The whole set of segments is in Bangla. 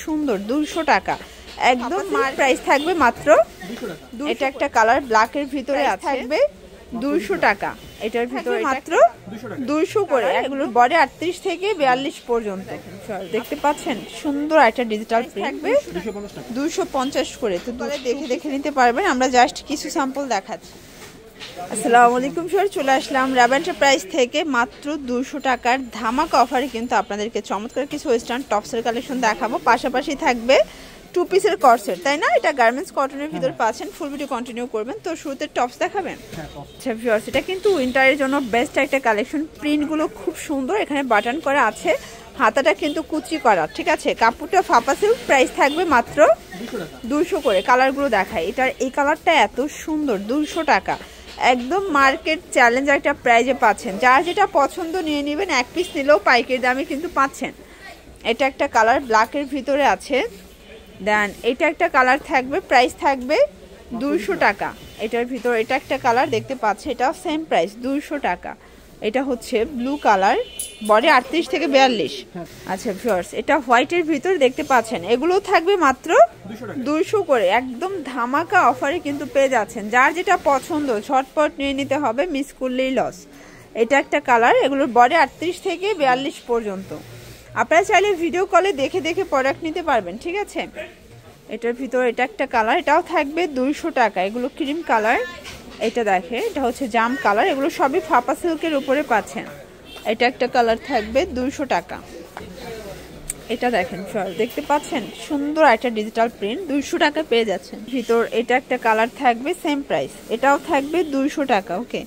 সুন্দর 200 টাকা একদম প্রাইস থাকবে মাত্র 200 টাকা। এটা একটা কালার ব্ল্যাকের ভিতরে আছে, থাকবে 200 টাকা। এটার ভিতরে মাত্র 200 করে, এগুলোর বডি 38 থেকে 42 পর্যন্ত দেখতে পাচ্ছেন। সুন্দর একটা ডিজিটাল প্রিন্ট, 250 করে। তো দেখে দেখে নিতে পারবেন, আমরা জাস্ট কিছু স্যাম্পল দেখাচ্ছি। আসসালামু আলাইকুম স্যার, চলে আসলাম রাব এন্টারপ্রাইজ থেকে মাত্র 200 টাকার ধামাকা অফারে কিন্তু আপনাদেরকে চমৎকার কিছু ওয়েস্টার্ন টপসের কালেকশন দেখাবো। পাশাপাশি থাকবে 2 পিসের কর্সেট, তাই না? এটা গার্মেন্টস কটনের ভিতর পাচ্ছেন। ফুল ভিডিও কন্টিনিউ করবেন। তো শুরুতে টপস দেখাবেন। আচ্ছা ভিউয়ার্স, এটা কিন্তু উইন্টারের জন্য বেস্ট একটা কালেকশন। প্রিন্টগুলো খুব সুন্দর, এখানে বাটন করা আছে, হাতাটা কিন্তু কুচি করা, ঠিক আছে। কাপড়টা ফাপা সিল্ক, প্রাইস থাকবে মাত্র 200 করে। কালারগুলো দেখায়, এটার এই কালারটা এত সুন্দর, 200 টাকা একদম মার্কেট চ্যালেঞ্জার একটা প্রাইজে পাচ্ছেন। যার যেটা পছন্দ নিয়ে নেবেন, এক পিস নিলেও পাইকারি দামে কিন্তু পাচ্ছেন। এটা একটা কালার ব্ল্যাকের ভিতরে আছে, দেন এটা একটা কালার থাকবে, প্রাইস থাকবে 200 টাকা। এটার ভিতর এটা একটা কালার দেখতে পাচ্ছি, এটাও সেম প্রাইস 200 টাকা। এটা হচ্ছে ব্লু কালার, বডি 38 থেকে 42। আচ্ছা ভিউয়ার্স, এটা হোয়াইটের ভিতর দেখতে পাচ্ছেন, এগুলো থাকবে মাত্র 200 করে। একদম ধামাকা অফারে কিন্তু পেয়ে যাচ্ছেন। যার যেটা পছন্দ ঝটপট নিয়ে নিতে হবে, মিস করলেই লস। এটা একটা কালার, এগুলোর বডি 38 থেকে 42 পর্যন্ত। আপনারা চাইলে ভিডিও কলে দেখে দেখে প্রোডাক্ট নিতে পারবেন, ঠিক আছে। এটার ভিতর এটা একটা কালার, এটাও থাকবে 200 টাকা। এগুলো ক্রিম কালার, এটা দেখে, এটা হচ্ছে জাম কালার। এগুলো সবই ফাপা সিল্কের উপরে পাচ্ছেন। এটা একটা কালার থাকবে 200 টাকা। এটা দেখেন দেখতে পাচ্ছেন, সুন্দর একটা ডিজিটাল প্রিন্ট, 200 টাকা পেয়ে যাচ্ছেন। ভিতর এটা একটা কালার থাকবে, সেম প্রাইস, এটাও থাকবে 200 টাকা। ওকে,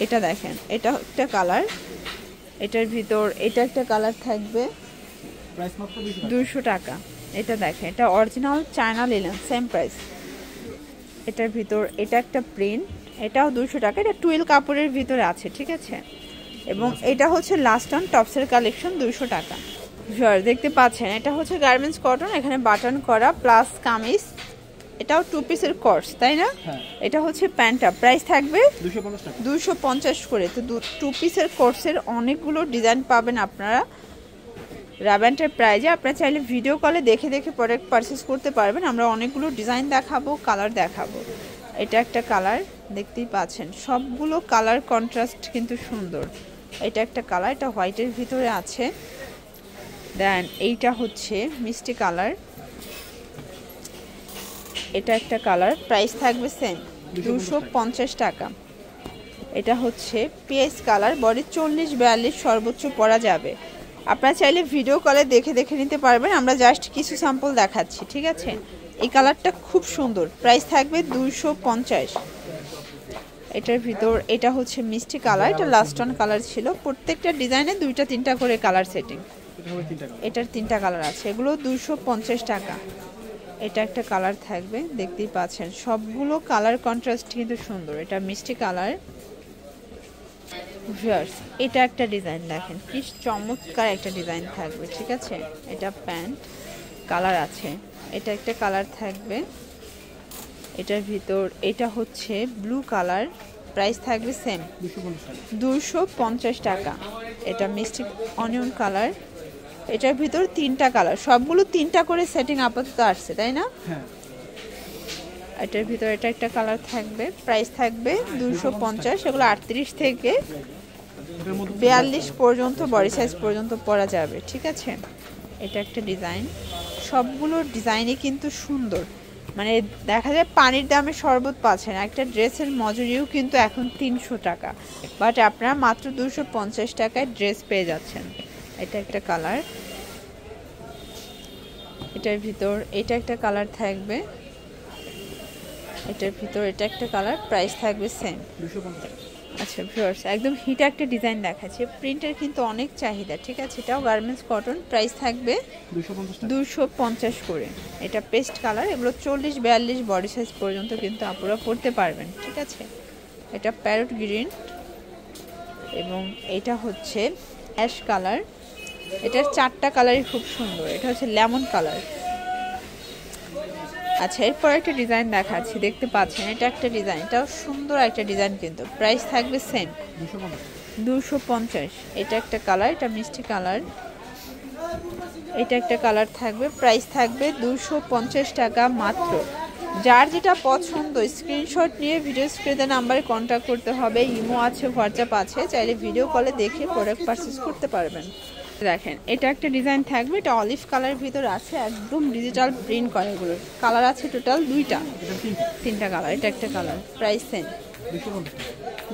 এটা দেখেন, এটা একটা কালার, এটার ভিতর এটা একটা কালার থাকবে 200 টাকা। এটা দেখেন, এটা original China linen, same price. এটার ভিতর এটা একটা প্রিন্ট, এটাও 200 টাকা। এটা টুয়েল কাপড়ের ভিতরে আছে, ঠিক আছে। এবং এটা হচ্ছে লাস্ট অন টপসের কালেকশন, 200 টাকা। দেখতে পাচ্ছেন, এটা হচ্ছে গার্মেন্টস কটন, এখানে বাটন করা প্লাস কামিজ। এটাও 2 পিসের কোর্স, তাই না? এটা হচ্ছে প্যান্টটা, প্রাইস থাকবে 250 করে। তো 2 পিসের কোর্সের অনেকগুলো ডিজাইন পাবেন আপনারা রাব এন্টারপ্রাইজে। আপনারা চাইলে ভিডিও কলে দেখে দেখে প্রোডাক্ট পারচেস করতে পারবেন। আমরা অনেকগুলো ডিজাইন দেখাবো, কালার দেখাবো। এটা একটা কালার দেখতেই পাচ্ছেন, সবগুলো কালার কন্ট্রাস্ট কিন্তু সুন্দর। এটা একটা কালার, এটা হোয়াইটের ভিতরে আছে। দেন এইটা হচ্ছে মিষ্টি কালার, এটা একটা কালার, প্রাইস থাকবে সেম 250 টাকা। এটা হচ্ছে পিএস কালার, বডি 40-42 সর্বোচ্চ পরা যাবে। আপনারা চাইলে ভিডিও কলে দেখে দেখে নিতে পারবেন। আমরা জাস্ট কিছু স্যাম্পল দেখাচ্ছি, ঠিক আছে। এই কালারটা খুব সুন্দর, প্রাইস থাকবে 250। এটার ভিতর এটা হচ্ছে মিষ্টি কালার, এটা লাস্ট অন কালার ছিল। প্রত্যেকটা ডিজাইনে 2-3টা করে কালার সেটিং, এটার 3টা কালার আছে। এগুলো 250 টাকা। এটা একটা কালার থাকবে, দেখতেই পাচ্ছেন সবগুলো কালার কন্ট্রাস্ট কিন্তু সুন্দর। এটা মিষ্টি কালার। এটা একটা ডিজাইন দেখেন, কি চমৎকার একটা ডিজাইন থাকবে, ঠিক আছে। এটা প্যান্ট কালার আছে, এটা একটা কালার থাকবে। এটার ভিতর এটা হচ্ছে ব্লু কালার, প্রাইস থাকবে সেম 250 টাকা। এটা মিষ্টি অনিয়ন কালার, এটার ভিতর 3টা কালার, সবগুলো 3টা করে সেটিং আপাতত আসছে, তাই না? এটার ভিতর এটা একটা কালার থাকবে, প্রাইস থাকবে 250। এগুলো 38 থেকে 42 পর্যন্ত বডি সাইজ পর্যন্ত পরা যাবে, ঠিক আছে। এটা একটা ডিজাইন, সবগুলো ডিজাইনই কিন্তু সুন্দর। মানে দেখা যায় পানির দামে শরবত পাচ্ছেন। একটা ড্রেসের মজুরিও কিন্তু এখন 300 টাকা, বাট আপনারা মাত্র 250 টাকায় ড্রেস পেয়ে যাচ্ছেন। এটা একটা কালার, এটার ভিতর এটা একটা কালার থাকবে, এটার ভিতর এটা একটা কালার, প্রাইস থাকবে সেম 250। আচ্ছা ভিউয়ার্স, একদম হিট একটা ডিজাইন দেখাচ্ছে, প্রিন্টের কিন্তু অনেক চাহিদা, ঠিক আছে। এটাও গার্মেন্টস কটন, প্রাইস থাকবে 250 করে। এটা পেস্ট কালার, এগুলো 40-42 বডি সাইজ পর্যন্ত কিন্তু আপনারা পরতে পারবেন, ঠিক আছে। এটা প্যারট গ্রিন এবং এটা হচ্ছে অ্যাশ কালার। এটার 4টা কালারই খুব সুন্দর। এটা হচ্ছে লেমন কালার। আচ্ছা, এরপর একটা ডিজাইন দেখাচ্ছি, দেখতে পাচ্ছেন এটা একটা ডিজাইন, এটাও সুন্দর একটা ডিজাইন কিন্তু, প্রাইস থাকবে সেম 250। এটা একটা কালার, এটা মিষ্টি কালার। এটা একটা কালার থাকবে, প্রাইস থাকবে 250 টাকা মাত্র। যার যেটা পছন্দ স্ক্রিনশট নিয়ে ভিডিও স্ক্রিনে নাম্বারে কন্ট্যাক্ট করতে হবে। ইমো আছে, হোয়াটসঅ্যাপ আছে, চাইলে ভিডিও কলে দেখে প্রোডাক্ট পারচেজ করতে পারবেন। দেখেন এটা একটা ডিজাইন থাকবে, এটা অলিভ কালারের ভিতর আছে, একদম ডিজিটাল প্রিন্ট করা। এগুলোর কালার আছে টোটাল তিনটা কালার। এটা একটা colour, price same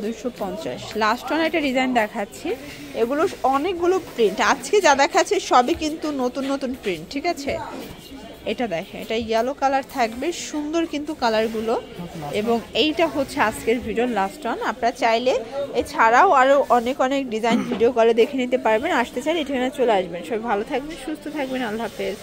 250। Last one একটা ডিজাইন দেখাচ্ছি, এগুলো অনেকগুলো প্রিন্ট আজকে যা দেখাচ্ছে সবই কিন্তু নতুন নতুন প্রিন্ট, ঠিক আছে। এটা দেখেন, এটা ইয়েলো কালার থাকবে, সুন্দর কিন্তু কালারগুলো। এবং এইটা হচ্ছে আজকের ভিডিওর লাস্ট ওয়ান। আপনারা চাইলে এছাড়াও আরও অনেক অনেক ডিজাইন ভিডিও করে দেখে নিতে পারবেন। আসতে চাইলে এখানে চলে আসবেন। সবাই ভালো থাকবেন, সুস্থ থাকবেন, আল্লাহ হাফেজ।